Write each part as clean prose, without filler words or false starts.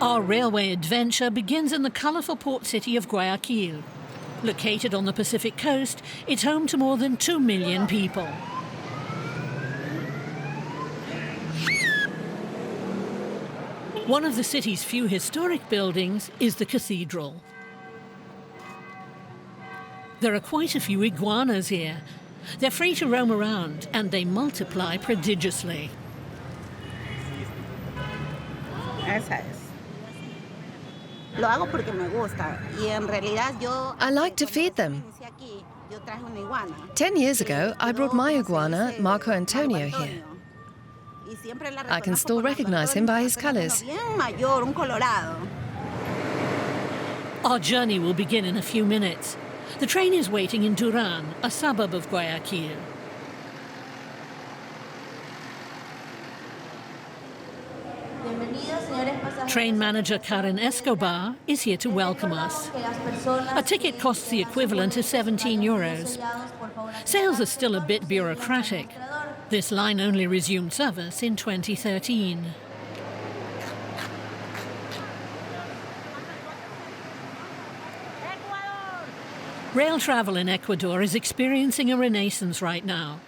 Our railway adventure begins in the colourful port city of Guayaquil. Located on the Pacific coast, it's home to more than 2 million people. One of the city's few historic buildings is the cathedral. There are quite a few iguanas here. They're free to roam around and they multiply prodigiously. I like to feed them. 10 years ago, I brought my iguana, Marco Antonio, here. I can still recognize him by his colors. Our journey will begin in a few minutes. The train is waiting in Duran, a suburb of Guayaquil. Train manager Karen Escobar is here to welcome us. A ticket costs the equivalent of 17 euros. Sales are still a bit bureaucratic. This line only resumed service in 2013. Rail travel in Ecuador is experiencing a renaissance right now.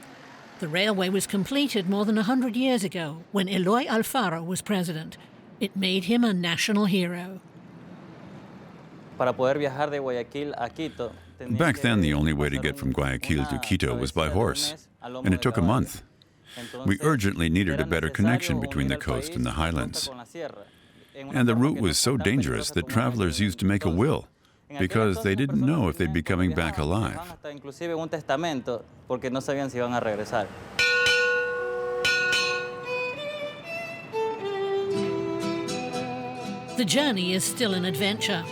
The railway was completed more than 100 years ago when Eloy Alfaro was president. It made him a national hero. Back then, the only way to get from Guayaquil to Quito was by horse, and it took a month. We urgently needed a better connection between the coast and the highlands. And the route was so dangerous that travelers used to make a will, because they didn't know if they'd be coming back alive. The journey is still an adventure.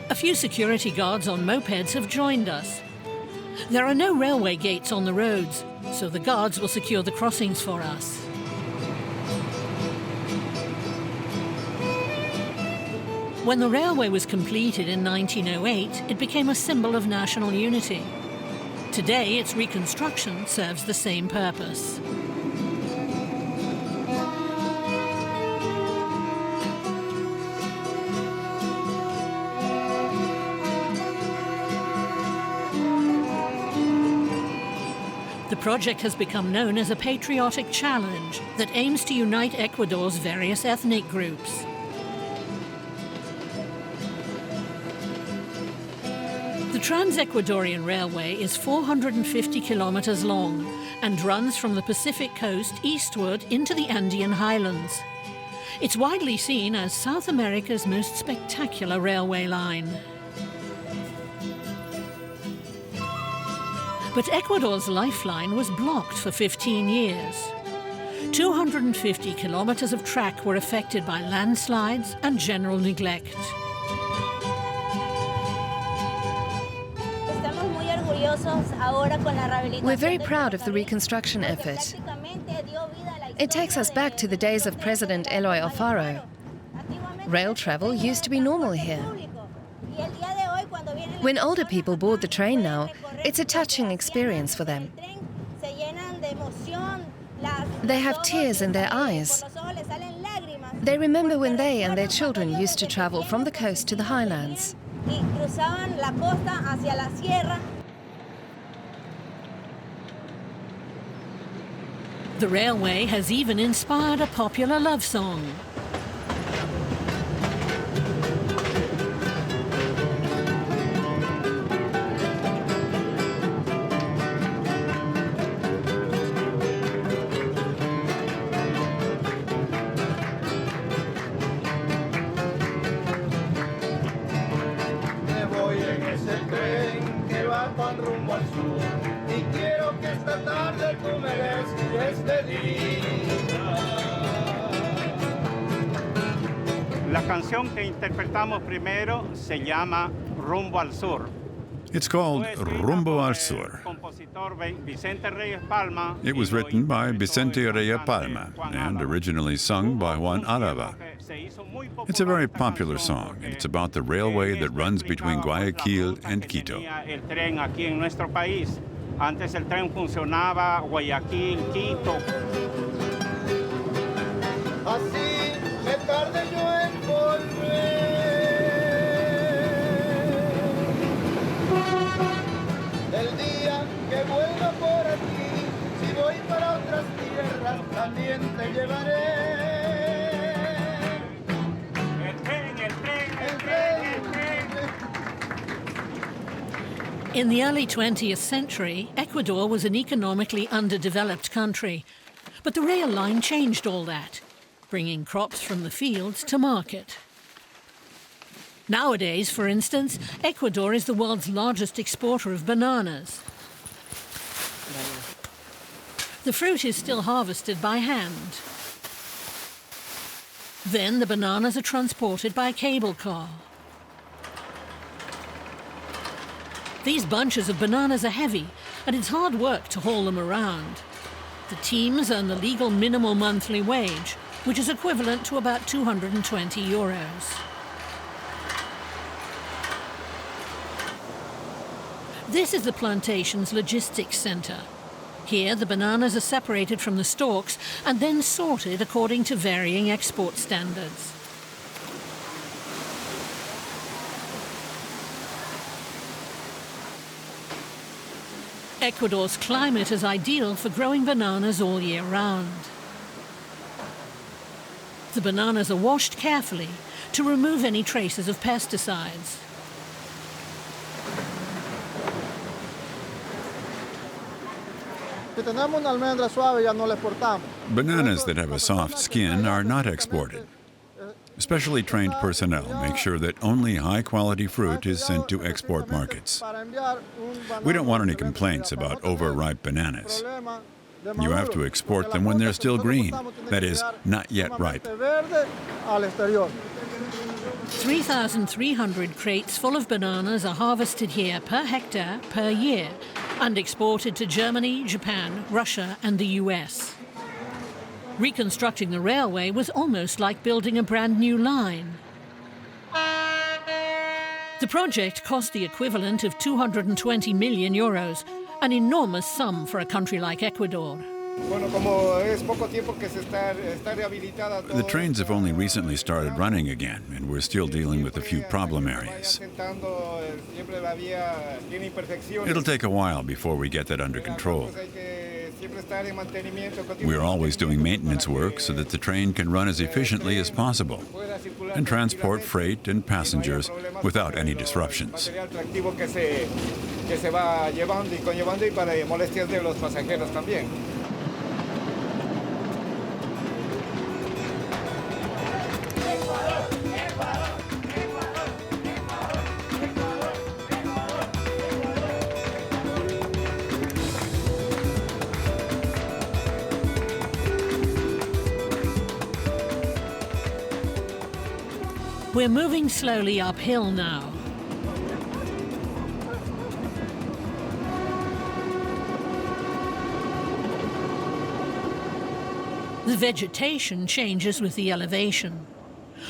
A few security guards on mopeds have joined us. There are no railway gates on the roads, so the guards will secure the crossings for us. When the railway was completed in 1908, it became a symbol of national unity. Today, its reconstruction serves the same purpose. The project has become known as a patriotic challenge that aims to unite Ecuador's various ethnic groups. The Trans-Ecuadorian Railway is 450 kilometers long and runs from the Pacific coast eastward into the Andean highlands. It's widely seen as South America's most spectacular railway line. But Ecuador's lifeline was blocked for 15 years. 250 kilometers of track were affected by landslides and general neglect. We're very proud of the reconstruction effort. It takes us back to the days of President Eloy Alfaro. Rail travel used to be normal here. When older people board the train now, it's a touching experience for them. They have tears in their eyes. They remember when they and their children used to travel from the coast to the highlands. The railway has even inspired a popular love song. La canción que interpretamos primero se llama Rumbo al Sur. It's called Rumbo al Sur. It was written by Vicente Reyes Palma and originally sung by Juan Álava. It's a very popular song, and it's about the railway that runs between Guayaquil and Quito. Antes el tren funcionaba Guayaquil, Quito. Así me tardé yo en volver. In the early 20th century, Ecuador was an economically underdeveloped country. But the rail line changed all that, bringing crops from the fields to market. Nowadays, for instance, Ecuador is the world's largest exporter of bananas. The fruit is still harvested by hand. Then the bananas are transported by cable car. These bunches of bananas are heavy, and it's hard work to haul them around. The teams earn the legal minimal monthly wage, which is equivalent to about 220 euros. This is the plantation's logistics centre. Here, the bananas are separated from the stalks and then sorted according to varying export standards. Ecuador's climate is ideal for growing bananas all year round. The bananas are washed carefully to remove any traces of pesticides. Bananas that have a soft skin are not exported. Specially trained personnel make sure that only high-quality fruit is sent to export markets. We don't want any complaints about overripe bananas. You have to export them when they're still green, that is, not yet ripe. 3,300 crates full of bananas are harvested here per hectare per year and exported to Germany, Japan, Russia and the US. Reconstructing the railway was almost like building a brand new line. The project cost the equivalent of 220 million euros, an enormous sum for a country like Ecuador. The trains have only recently started running again, and we're still dealing with a few problem areas. It'll take a while before we get that under control. We're always doing maintenance work so that the train can run as efficiently as possible and transport freight and passengers without any disruptions. We're moving slowly uphill now. The vegetation changes with the elevation.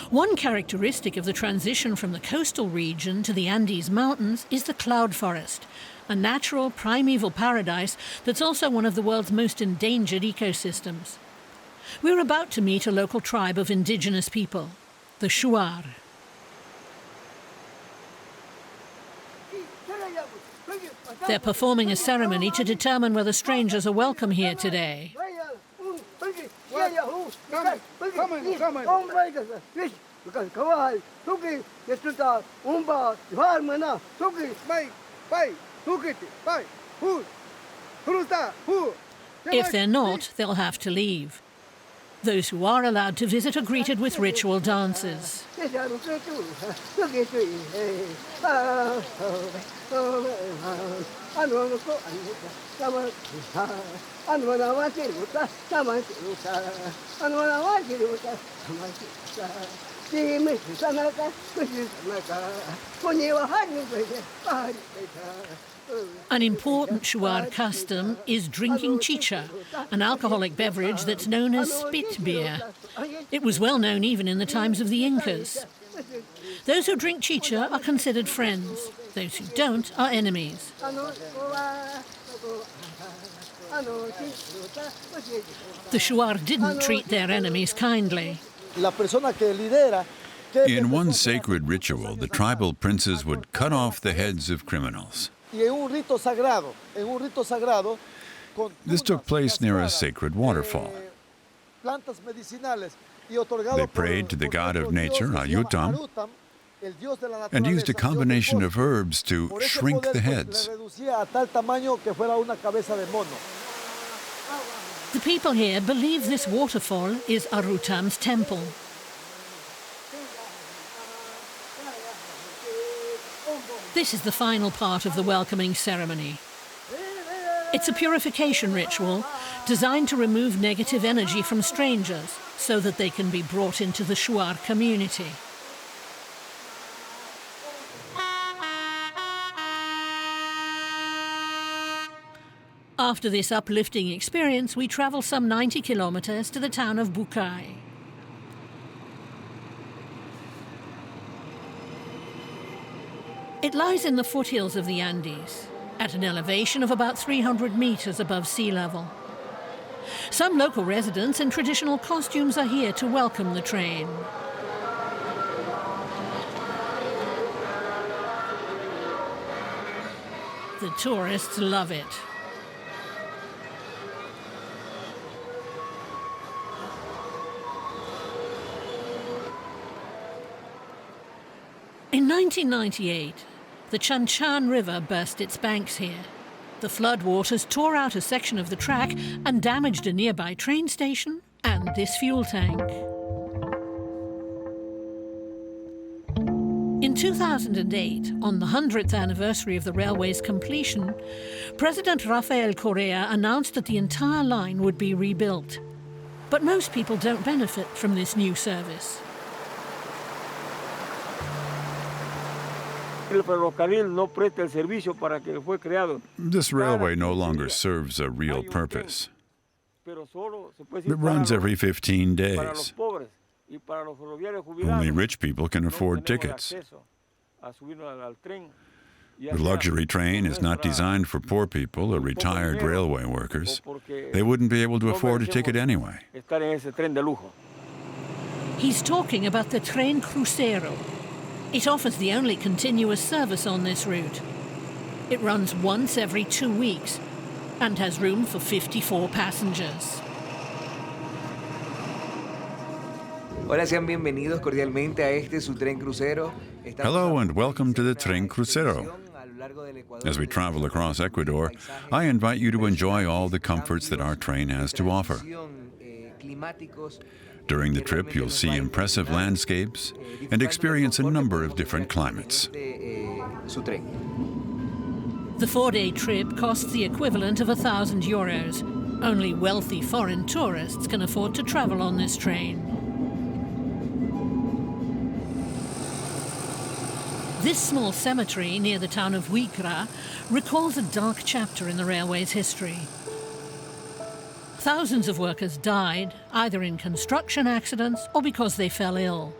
One characteristic of the transition from the coastal region to the Andes Mountains is the cloud forest, a natural primeval paradise that's also one of the world's most endangered ecosystems. We're about to meet a local tribe of indigenous people, the Shuar. They're performing a ceremony to determine whether strangers are welcome here today. If they're not, they'll have to leave. Those who are allowed to visit are greeted with ritual dances. An important Shuar custom is drinking chicha, an alcoholic beverage that's known as spit beer. It was well known even in the times of the Incas. Those who drink chicha are considered friends. Those who don't are enemies. The Shuar didn't treat their enemies kindly. In one sacred ritual, the tribal princes would cut off the heads of criminals. This took place near a sacred waterfall. They prayed to the god of nature, Ayutam, and used a combination of herbs to shrink the heads. The people here believe this waterfall is Arutam's temple. This is the final part of the welcoming ceremony. It's a purification ritual designed to remove negative energy from strangers so that they can be brought into the Shuar community. After this uplifting experience, we travel some 90 kilometers to the town of Bucay. It lies in the foothills of the Andes, at an elevation of about 300 meters above sea level. Some local residents in traditional costumes are here to welcome the train. The tourists love it. In 1998, the Chanchán River burst its banks here. The floodwaters tore out a section of the track and damaged a nearby train station and this fuel tank. In 2008, on the 100th anniversary of the railway's completion, President Rafael Correa announced that the entire line would be rebuilt. But most people don't benefit from this new service. This railway no longer serves a real purpose. It runs every 15 days. Only rich people can afford tickets. The luxury train is not designed for poor people or retired railway workers. They wouldn't be able to afford a ticket anyway. He's talking about the Tren Crucero. It offers the only continuous service on this route. It runs once every 2 weeks and has room for 54 passengers. Hola, sean bienvenidos cordialmente a este su Tren Crucero. Hello and welcome to the Tren Crucero. As we travel across Ecuador, I invite you to enjoy all the comforts that our train has to offer. During the trip, you'll see impressive landscapes and experience a number of different climates. The 4-day trip costs the equivalent of €1,000. Only wealthy foreign tourists can afford to travel on this train. This small cemetery near the town of Huigra recalls a dark chapter in the railway's history. Thousands of workers died, either in construction accidents or because they fell ill.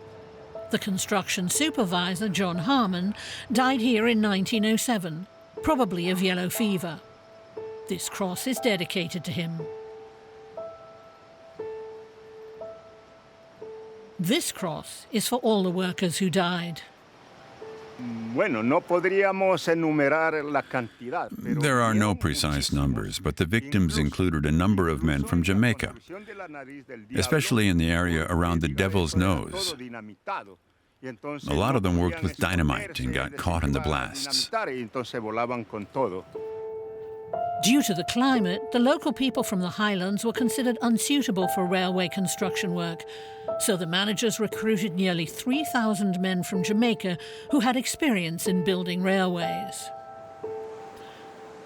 The construction supervisor, John Harmon, died here in 1907, probably of yellow fever. This cross is dedicated to him. This cross is for all the workers who died. There are no precise numbers, but the victims included a number of men from Jamaica, especially in the area around the Devil's Nose. A lot of them worked with dynamite and got caught in the blasts. Due to the climate, the local people from the highlands were considered unsuitable for railway construction work, so the managers recruited nearly 3,000 men from Jamaica who had experience in building railways.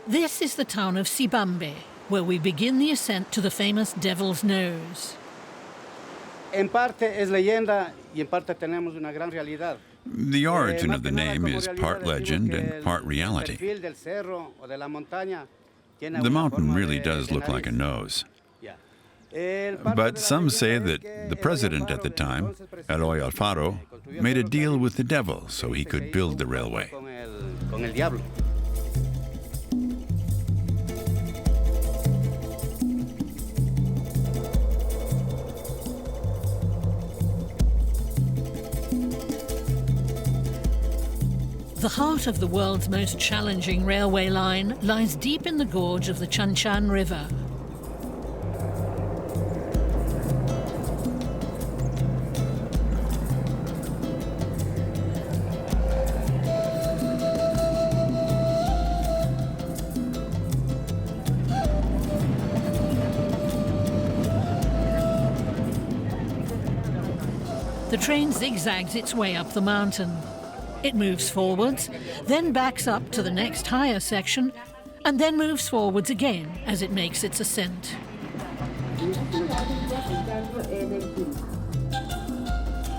This is the town of Sibambe, where we begin the ascent to the famous Devil's Nose. The origin of the name is part legend and part reality. The mountain really does look like a nose. But some say that the president at the time, Eloy Alfaro, made a deal with the devil so he could build the railway. The heart of the world's most challenging railway line lies deep in the gorge of the Chanchán River. The train zigzags its way up the mountain. It moves forwards, then backs up to the next higher section, and then moves forwards again as it makes its ascent.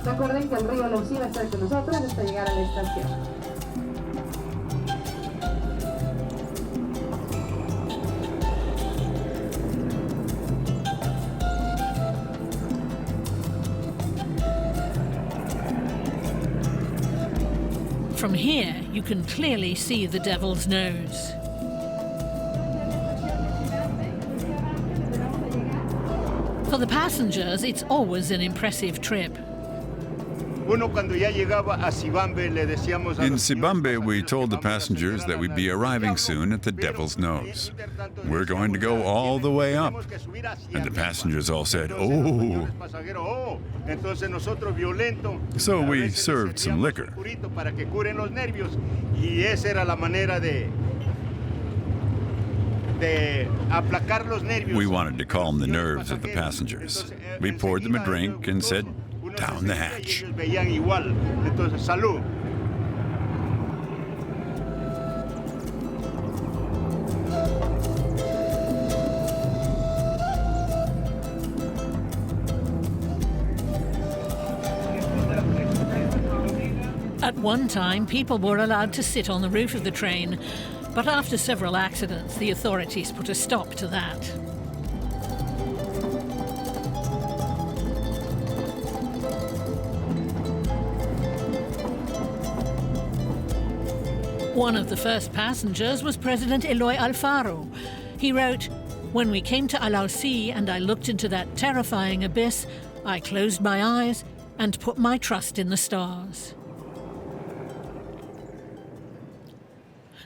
Recuerden que el río Lucía está con nosotros hasta llegar a la estación. From here, you can clearly see the Devil's Nose. For the passengers, it's always an impressive trip. In Sibambe, we told the passengers that we'd be arriving soon at the Devil's Nose. We're going to go all the way up. And the passengers all said, "Oh." So we served some liquor. We wanted to calm the nerves of the passengers. We poured them a drink and said, "Down the hatch." At one time, people were allowed to sit on the roof of the train, but after several accidents, the authorities put a stop to that. One of the first passengers was President Eloy Alfaro. He wrote, "When we came to Alausi and I looked into that terrifying abyss, I closed my eyes and put my trust in the stars."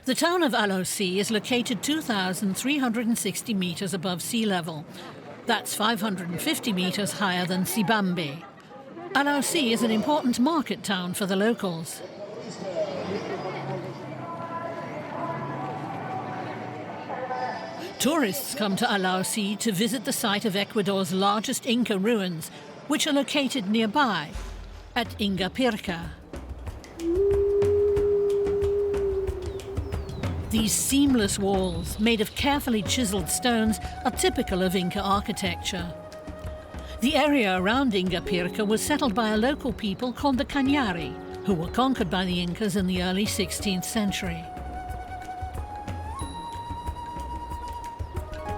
The town of Alausi is located 2,360 meters above sea level. That's 550 meters higher than Sibambe. Alausi is an important market town for the locals. Tourists come to Alausi to visit the site of Ecuador's largest Inca ruins, which are located nearby, at Ingapirca. These seamless walls, made of carefully chiseled stones, are typical of Inca architecture. The area around Ingapirca was settled by a local people called the Cañari, who were conquered by the Incas in the early 16th century.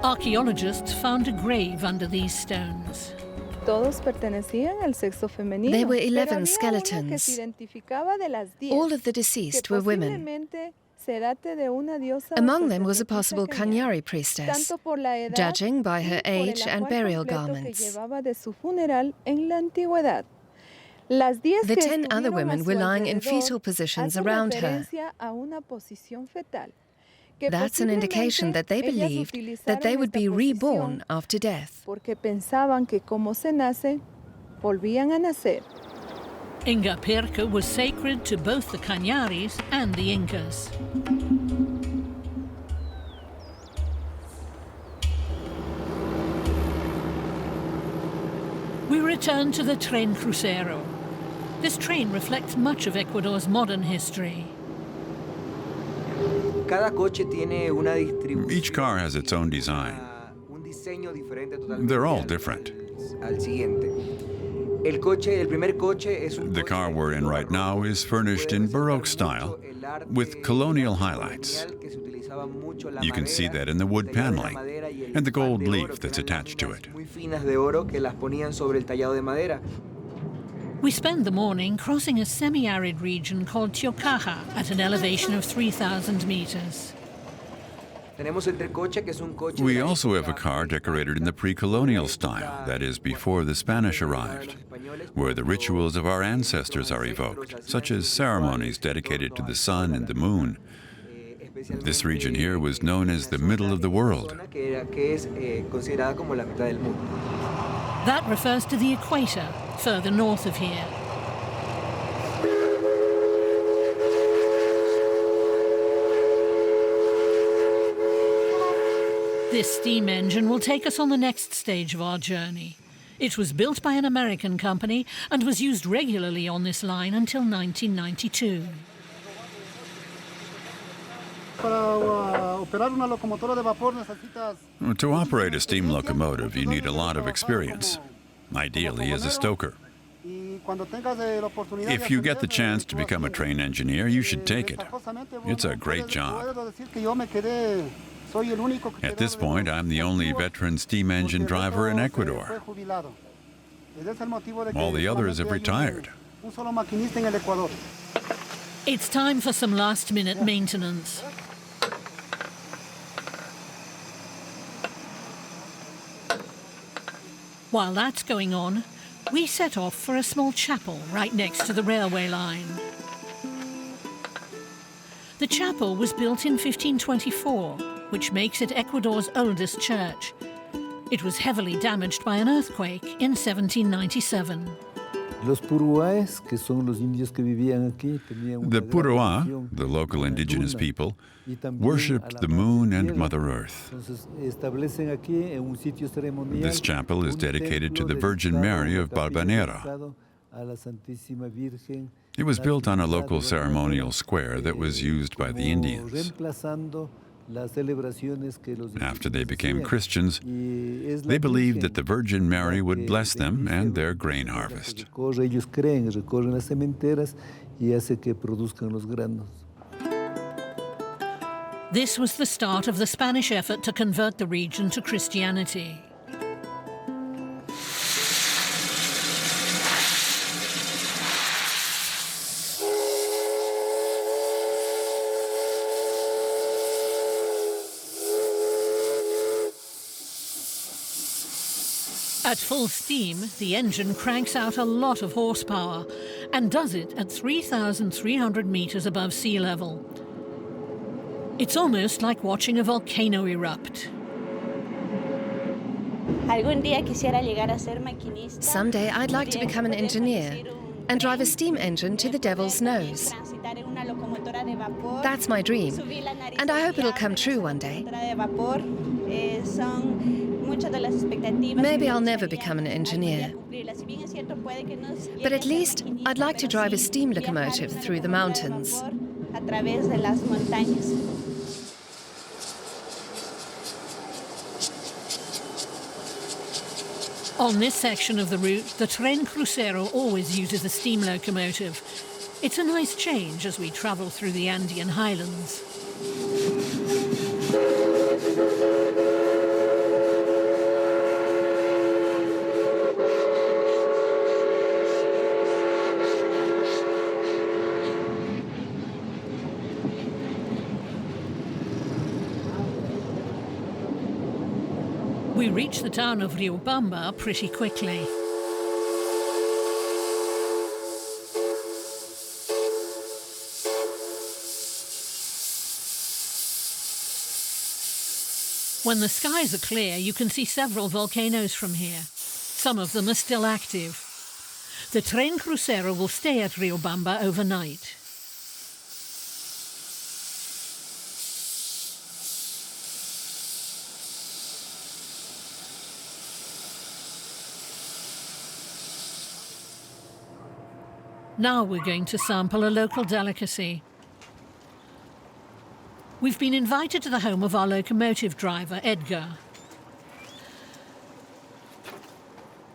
Archaeologists found a grave under these stones. There were 11 skeletons. All of the deceased were women. Among them was a possible Cañari priestess, judging by her age and burial garments. The 10 other women were lying in fetal positions around her. That's an indication that they believed that they would be reborn after death. Ingapirca was sacred to both the Cañaris and the Incas. We return to the Tren Crucero. This train reflects much of Ecuador's modern history. Each car has its own design. They're all different. The car we're in right now is furnished in Baroque style with colonial highlights. You can see that in the wood paneling and the gold leaf that's attached to it. We spend the morning crossing a semi-arid region called Tiocaja at an elevation of 3,000 meters. We also have a car decorated in the pre-colonial style, that is, before the Spanish arrived, where the rituals of our ancestors are evoked, such as ceremonies dedicated to the sun and the moon. This region here was known as the middle of the world. That refers to the equator, further north of here. This steam engine will take us on the next stage of our journey. It was built by an American company and was used regularly on this line until 1992. To operate a steam locomotive, you need a lot of experience, ideally as a stoker. If you get the chance to become a train engineer, you should take it. It's a great job. At this point, I'm the only veteran steam engine driver in Ecuador. All the others have retired. It's time for some last-minute maintenance. While that's going on, we set off for a small chapel right next to the railway line. The chapel was built in 1524, which makes it Ecuador's oldest church. It was heavily damaged by an earthquake in 1797. The Puroa, the local indigenous people, worshipped the moon and Mother Earth. This chapel is dedicated to the Virgin Mary of Balvanera. It was built on a local ceremonial square that was used by the Indians. After they became Christians, they believed that the Virgin Mary would bless them and their grain harvest. This was the start of the Spanish effort to convert the region to Christianity. At full steam, the engine cranks out a lot of horsepower and does it at 3,300 meters above sea level. It's almost like watching a volcano erupt. Someday I'd like to become an engineer and drive a steam engine to the Devil's Nose. That's my dream, and I hope it'll come true one day. Maybe I'll never become an engineer, but at least I'd like to drive a steam locomotive through the mountains. On this section of the route, the Tren Crucero always uses a steam locomotive. It's a nice change as we travel through the Andean highlands. We reach the town of Riobamba pretty quickly. When the skies are clear, you can see several volcanoes from here. Some of them are still active. The Tren Crucero will stay at Riobamba overnight. Now we're going to sample a local delicacy. We've been invited to the home of our locomotive driver, Edgar.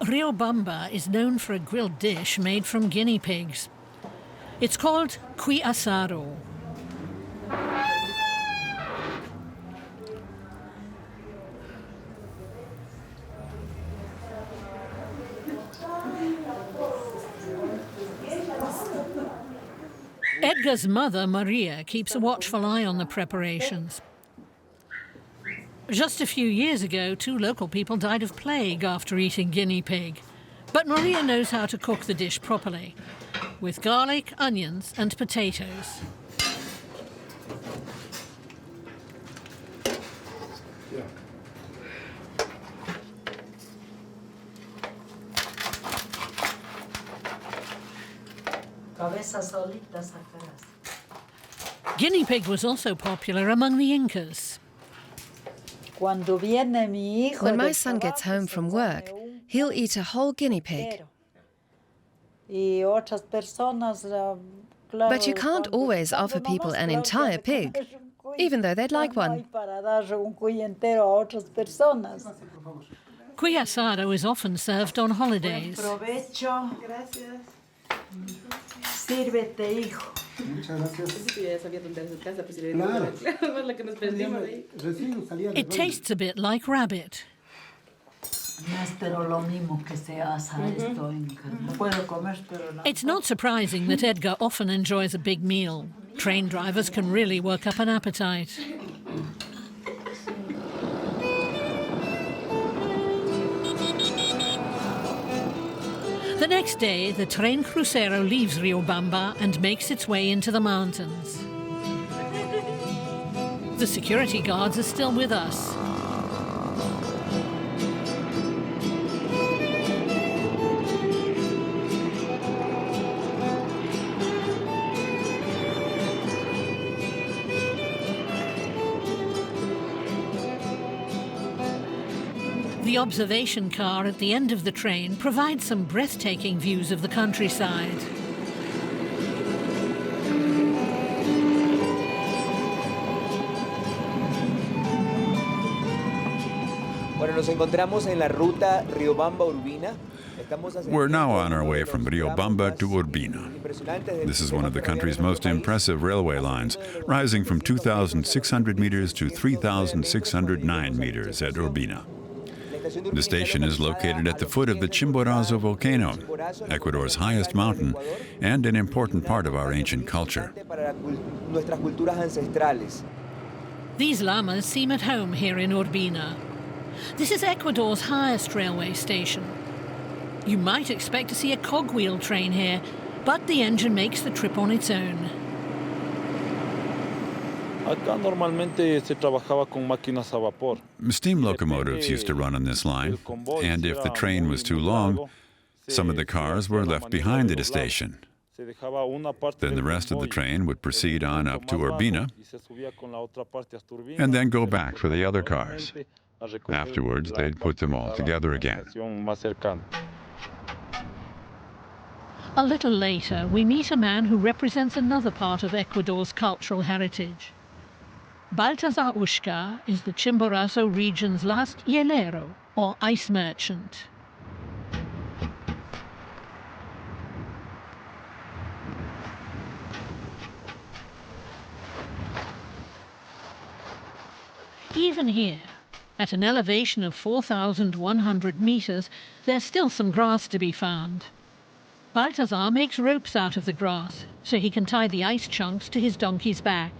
Riobamba is known for a grilled dish made from guinea pigs. It's called cuy asado. Edgar's mother, Maria, keeps a watchful eye on the preparations. Just a few years ago, 2 local people died of plague after eating guinea pig. But Maria knows how to cook the dish properly, with garlic, onions, and potatoes. Guinea pig was also popular among the Incas. When my son gets home from work, He'll eat a whole guinea pig. But you can't always offer people an entire pig, even though they'd like one. Cuy asado is often served on holidays. It tastes a bit like rabbit. It's not surprising that Edgar often enjoys a big meal. Train drivers can really work up an appetite. The next day, the Tren Crucero leaves Riobamba and makes its way into the mountains. The security guards are still with us. The observation car at the end of the train provides some breathtaking views of the countryside. Bueno, nos encontramos en la ruta Riobamba-Urbina. We're now on our way from Riobamba to Urbina. This is one of the country's most impressive railway lines, rising from 2,600 meters to 3,609 meters at Urbina. The station is located at the foot of the Chimborazo volcano, Ecuador's highest mountain, and an important part of our ancient culture. These llamas seem at home here in Urbina. This is Ecuador's highest railway station. You might expect to see a cogwheel train here, but the engine makes the trip on its own. Steam locomotives used to run on this line, and if the train was too long, some of the cars were left behind at a station. Then the rest of the train would proceed on up to Urbina, and then go back for the other cars. Afterwards, they'd put them all together again. A little later, we meet a man who represents another part of Ecuador's cultural heritage. Baltazar Ushka is the Chimborazo region's last hielero, or ice merchant. Even here, at an elevation of 4,100 meters, there's still some grass to be found. Baltazar makes ropes out of the grass so he can tie the ice chunks to his donkey's back.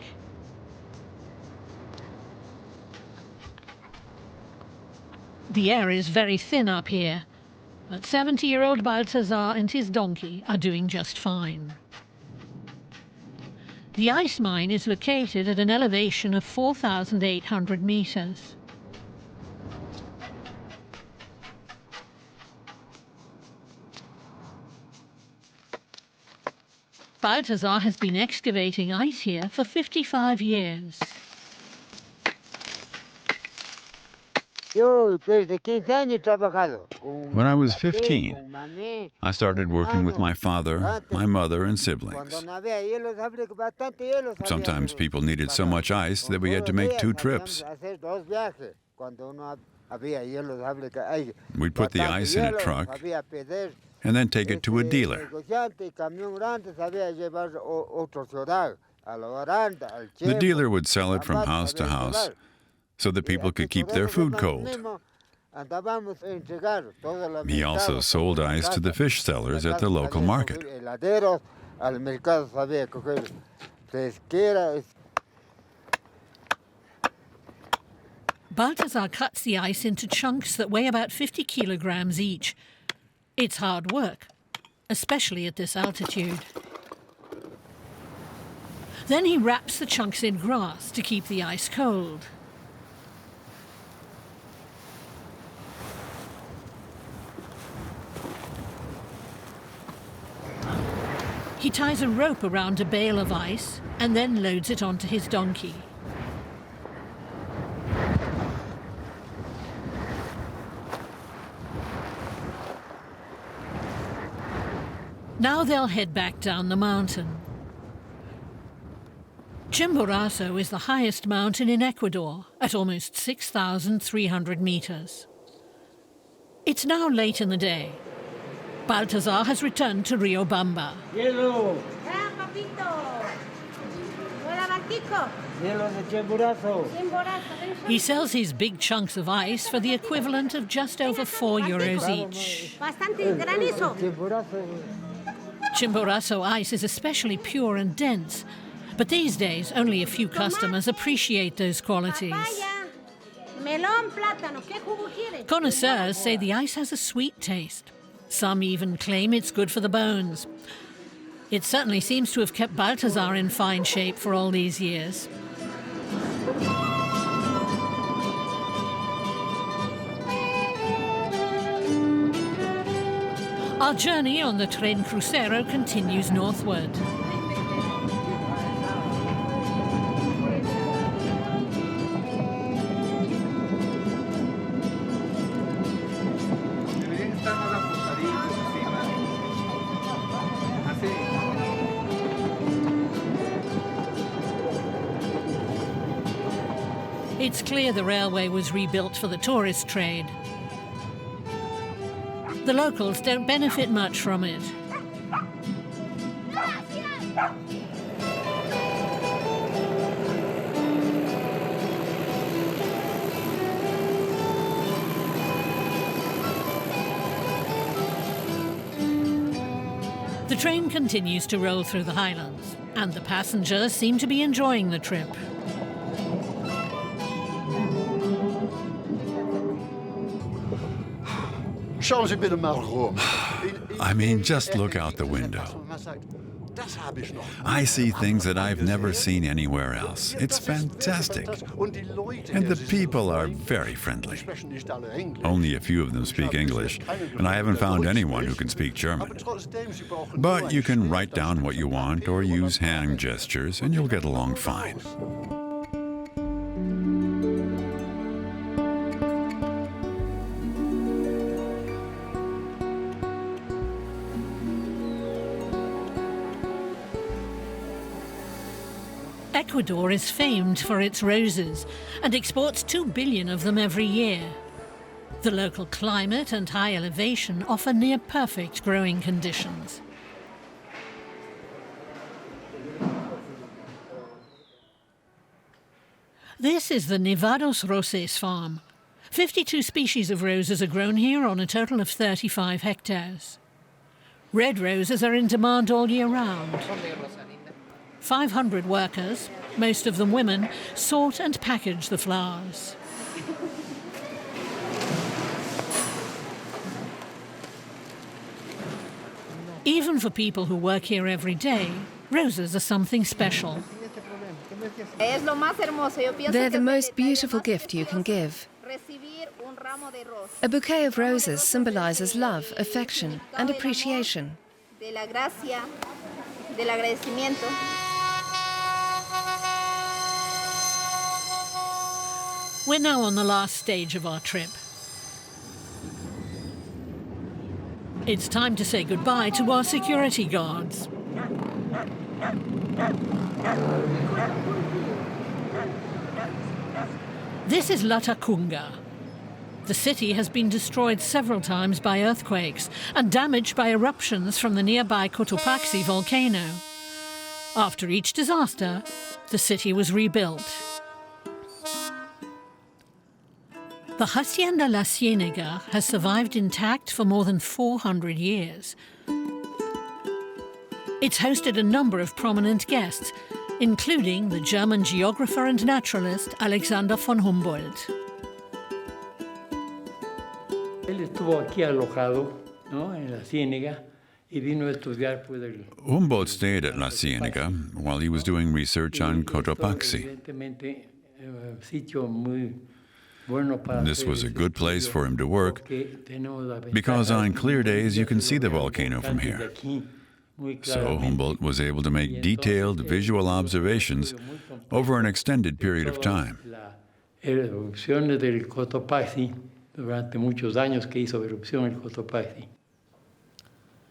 The air is very thin up here, but 70-year-old Baltazar and his donkey are doing just fine. The ice mine is located at an elevation of 4,800 meters. Baltazar has been excavating ice here for 55 years. When I was 15, I started working with my father, my mother, and siblings. Sometimes people needed so much ice that we had to make 2 trips. We'd put the ice in a truck and then take it to a dealer. The dealer would sell it from house to house so that people could keep their food cold. He also sold ice to the fish sellers at the local market. Baltazar cuts the ice into chunks that weigh about 50 kilograms each. It's hard work, especially at this altitude. Then he wraps the chunks in grass to keep the ice cold. He ties a rope around a bale of ice and then loads it onto his donkey. Now they'll head back down the mountain. Chimborazo is the highest mountain in Ecuador at almost 6,300 meters. It's now late in the day. Baltazar has returned to Riobamba. Hielo. Hielo de Chimborazo. He sells his big chunks of ice for the equivalent of just over €4 each. Chimborazo ice is especially pure and dense, but these days only a few customers appreciate those qualities. Connoisseurs say the ice has a sweet taste. Some even claim it's good for the bones. It certainly seems to have kept Baltazar in fine shape for all these years. Our journey on the Tren Crucero continues northward. It's clear the railway was rebuilt for the tourist trade. The locals don't benefit much from it. The train continues to roll through the highlands, and the passengers seem to be enjoying the trip. I mean, just look out the window. I see things that I've never seen anywhere else. It's fantastic. And the people are very friendly. Only a few of them speak English, and I haven't found anyone who can speak German. But you can write down what you want or use hand gestures, and you'll get along fine. Ecuador is famed for its roses and exports 2 billion of them every year. The local climate and high elevation offer near-perfect growing conditions. This is the Nevados Roses farm. 52 species of roses are grown here on a total of 35 hectares. Red roses are in demand all year round. 500 workers, most of them women, sort and package the flowers. Even for people who work here every day, roses are something special. They're the most beautiful gift you can give. A bouquet of roses symbolizes love, affection, and appreciation. We're now on the last stage of our trip. It's time to say goodbye to our security guards. This is Latacunga. The city has been destroyed several times by earthquakes and damaged by eruptions from the nearby Cotopaxi volcano. After each disaster, the city was rebuilt. The Hacienda La Ciénega has survived intact for more than 400 years. It's hosted a number of prominent guests, including the German geographer and naturalist Alexander von Humboldt. Él estuvo aquí alojado, ¿no? En la Ciénega y vino a estudiar pues el. Humboldt stayed at La Ciénega while he was doing research on Cotopaxi. Sitio muy. This was a good place for him to work because on clear days you can see the volcano from here. So Humboldt was able to make detailed visual observations over an extended period of time. Erupciones del Cotopaxi durante muchos años que hizo erupción el Cotopaxi.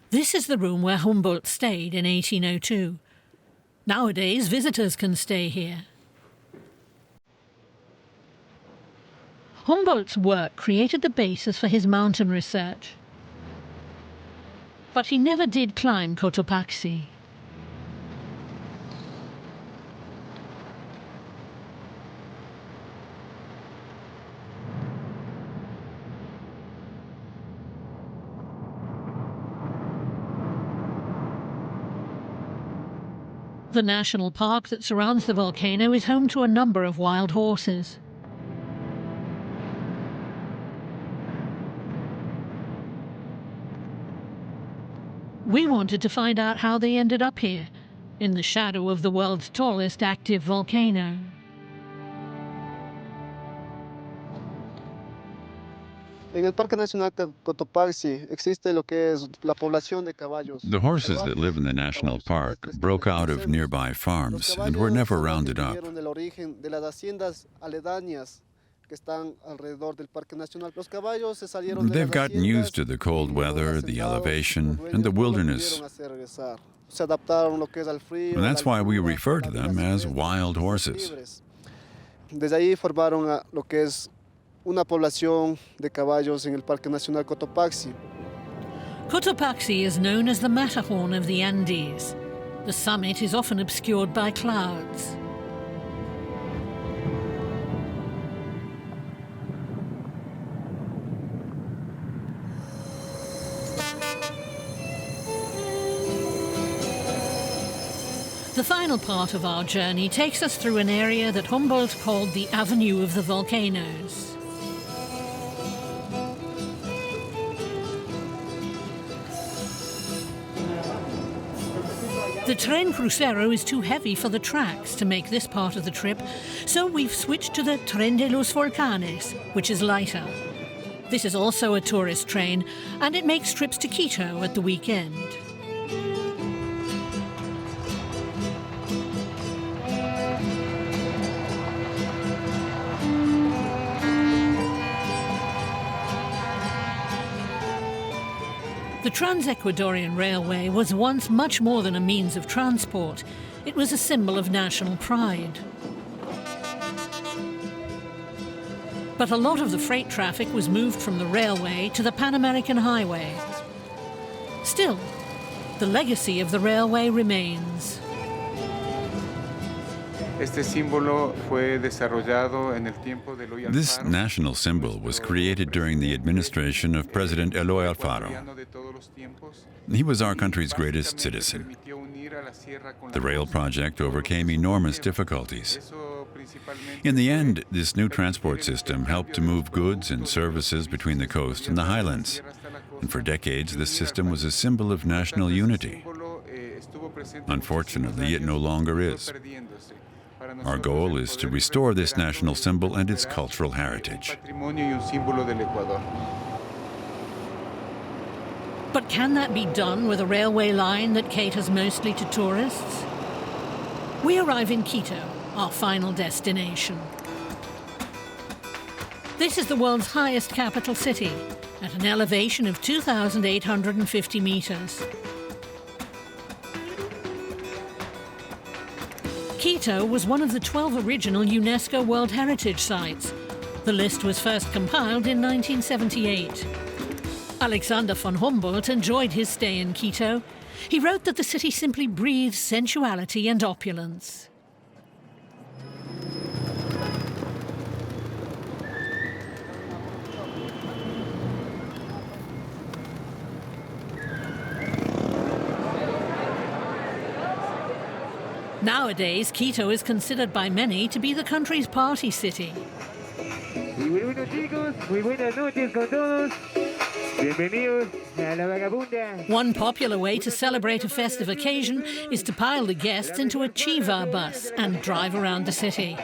This is the room where Humboldt stayed in 1802. Nowadays, visitors can stay here. Humboldt's work created the basis for his mountain research. But he never did climb Cotopaxi. The national park that surrounds the volcano is home to a number of wild horses. We wanted to find out how they ended up here, in the shadow of the world's tallest active volcano. En el Parque Nacional Cotopaxi existe lo que es la población de caballos. The horses that live in the national park broke out of nearby farms and were never rounded up. They've gotten used to the cold weather, the elevation, and the wilderness. And that's why we refer to them as wild horses. Desde ahí formaron lo que es una población de caballos en el Parque Nacional Cotopaxi. Cotopaxi is known as the Matterhorn of the Andes. The summit is often obscured by clouds. The final part of our journey takes us through an area that Humboldt called the Avenue of the Volcanoes. The Tren Crucero is too heavy for the tracks to make this part of the trip, so we've switched to the Tren de los Volcanes, which is lighter. This is also a tourist train, and it makes trips to Quito at the weekend. The Trans-Ecuadorian Railway was once much more than a means of transport. It was a symbol of national pride. But a lot of the freight traffic was moved from the railway to the Pan American Highway. Still, the legacy of the railway remains. This national symbol was created during the administration of President Eloy Alfaro. He was our country's greatest citizen. The rail project overcame enormous difficulties. In the end, this new transport system helped to move goods and services between the coast and the highlands. And for decades, this system was a symbol of national unity. Unfortunately, it no longer is. Our goal is to restore this national symbol and its cultural heritage. But can that be done with a railway line that caters mostly to tourists? We arrive in Quito, our final destination. This is the world's highest capital city, at an elevation of 2,850 meters. Quito was one of the 12 original UNESCO World Heritage Sites. The list was first compiled in 1978. Alexander von Humboldt enjoyed his stay in Quito. He wrote that the city simply breathes sensuality and opulence. Nowadays, Quito is considered by many to be the country's party city. Muy buenos chicos, muy buenas noches con todos. Bienvenidos a La Vagabunda. One popular way to celebrate a festive occasion is to pile the guests into a chiva bus and drive around the city.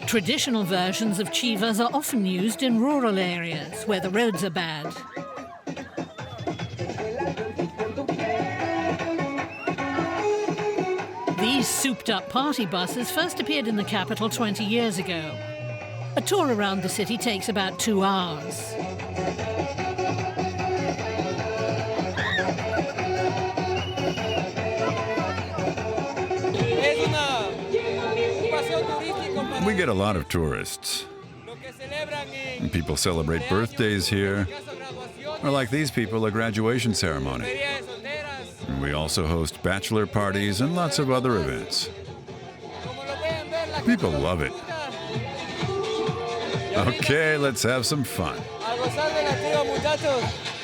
Traditional versions of chivas are often used in rural areas where the roads are bad. These souped-up party buses first appeared in the capital 20 years ago. A tour around the city takes about 2 hours. We get a lot of tourists. And people celebrate birthdays here, or like these people, a graduation ceremony. And we also host bachelor parties and lots of other events. People love it. Okay, let's have some fun. A gozar de latido, muchachos.